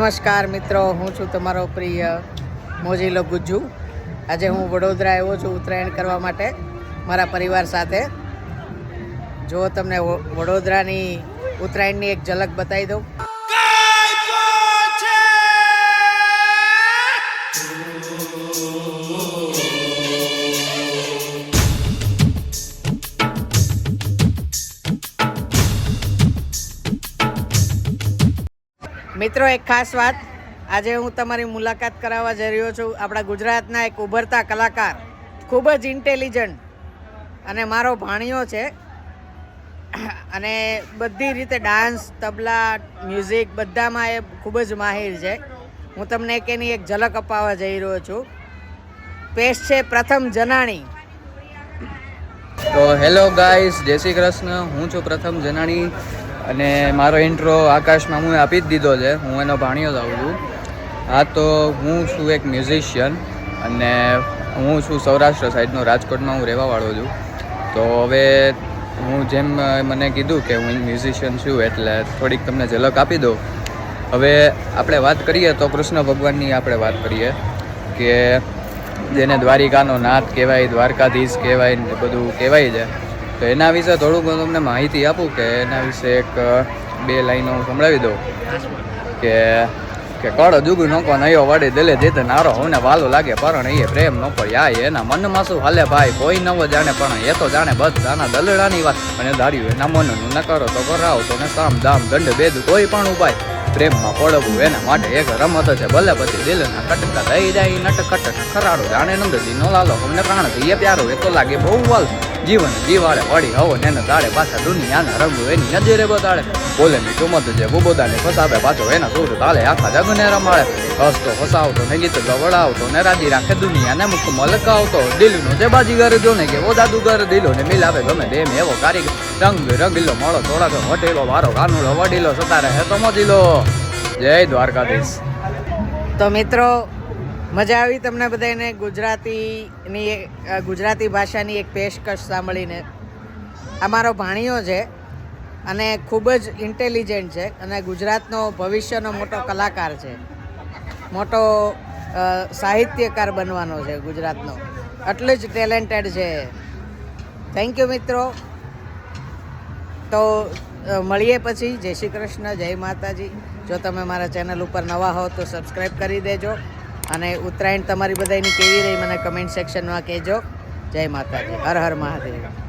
નમસ્કાર મિત્રો, હું છું તમારો પ્રિય મોજીલો ગુજ્જુ। આજે હું વડોદરા આવ્યો છું ઉત્તરાયણ કરવા માટે મારા પરિવાર સાથે। જો તમને વડોદરાની ઉત્તરાયણની એક ઝલક બતાવી દઉં। મિત્રો, એક ખાસ વાત, આજે હું તમારી મુલાકાત કરાવવા જઈ રહ્યો છું આપણા ગુજરાતના એક ઉભરતા કલાકાર, ખૂબ જ ઇન્ટેલિજન્ટ અને મારો ભાણિયો છે અને બધી રીતે ડાન્સ, તબલા, મ્યુઝિક બધામાં એ ખૂબ જ માહિર છે। હું તમને એની એક ઝલક અપાવવા જઈ રહ્યો છું। પેશ છે પ્રથમ જનાણી। તો હેલો ગાઈસ, જય શ્રી કૃષ્ણ। હું છું પ્રથમ જનાણી અને મારો ઇન્ટ્રો આકાશમાં હું આપી જ દીધો છે। હું એનો ભાણિયો જ આવું છું। હા, તો હું છું એક મ્યુઝિશિયન અને હું છું સૌરાષ્ટ્ર સાઈડનો, રાજકોટમાં હું રહેવાવાળો છું। તો હવે હું જેમ મને કીધું કે હું મ્યુઝિશિયન છું એટલે થોડીક તમને ઝલક આપી દઉં। હવે આપણે વાત કરીએ તો કૃષ્ણ ભગવાનની આપણે વાત કરીએ કે જેને દ્વારિકાનો નાથ કહેવાય, દ્વારકાધીશ કહેવાય ને બધું કહેવાય છે। તો એના વિશે થોડુંક હું તમને માહિતી આપું કે એના વિશે એક બે લાઈનો હું સંભળાવી દઉં કે કળ જુગ નોકો નયો વડે દિલે જીત નારો હોને વાલો લાગે પણ એ પ્રેમ નો પડ્યા એના મનમાં શું હાલે ભાઈ કોઈ નવ જાણે પણ એ તો જાણે બધાના દલડાની વાત અને ધાર્યું એના મનનું ન કરો તો કરાવ તો ને સામ દામ દંડ ભેદ કોઈ પણ ઉપાય પ્રેમમાં પડવું એના માટે એક રમત છે ભલે પછી દિલના કટકા દઈ જાય નટખટ ખરાડો જાણે નંદજી નો લાલો અમને પ્રાણ એ પ્યારો એ તો લાગે બહુ વાલ જીવન જીવાડે વળી હવો ને તાળે પાછા દુનિયાના રંગો એની નજરે બતાડે બોલે ની ચુમત છે બુબોદાને ફસાવે પાછો એના સૂર તાલે આખા જગને રમાડે હસતો ફસાવતો ને ગીત ગવડાવતો ને રાજી રાખે દુનિયાને મુખ મલકાવતો દિલનો જે બાજીગર જો ને કે ઓ જાદુગર દિલો ને મિલાવે ગમે તેમ એવો કારીગર રંગ રંગીલો મળો થોડાક વટેલો વારો કાનુડો વડીલો સતારે હે તો મોજીલો। જય દ્વારકાધીશ। તો મિત્રો, મજા આવી તમને બધાને ગુજરાતી ભાષાની એક પેશકશ સાંભળીને। આ મારો ભાણિયો છે અને ખૂબ જ ઇન્ટેલિજન્ટ છે અને ગુજરાતનો ભવિષ્યનો મોટો કલાકાર છે, મોટો સાહિત્યકાર બનવાનો છે ગુજરાતનો, એટલું જ ટેલેન્ટેડ છે। થેન્ક યુ મિત્રો। તો મળીએ પછી। જય શ્રી કૃષ્ણ, જય માતાજી। જો તમે મારા ચેનલ ઉપર નવા હો તો સબસ્ક્રાઈબ કરી દેજો અને ઉત્તરાયણ તમારી બધાની કેવી રહી મને કમેન્ટ સેક્શનમાં કહેજો। જય માતાજી, હર હર મહાદેવ।